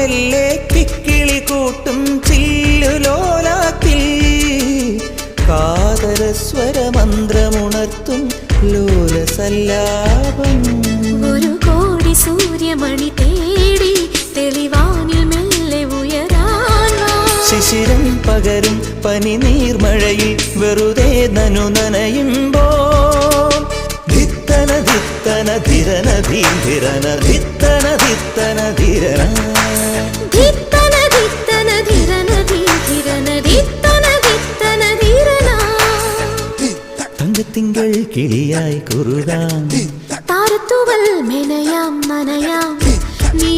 മെല്ലെ കിക്കിളി കൂട്ടും ചില്ലുലോലാത്തിൽ കാതരസ്വരമന്ത്രമുണർത്തും ലോലസല്ലാപം. ഒരു കോടി സൂര്യമണി തേടി തെളിവാനിൽ മെല്ലെ ഉയരാൻ ശിശിരം പകരും പനി നീർമഴയിൽ വെറുതെ നനു നനയുമ്പോൾ ധിത്തന ധിത്തന ധിരന ധീരന ധിത്തന ധിത്തന ധിരന ധിത്തന ധിത്തന ധിരന ധീരന ധിത്തന ധിത്തന ധിരന. തങ്കത്തിങ്കൾ കിളിയായി കുറുകാം താരത്തുവൽ മെനയാം നനയാം നീ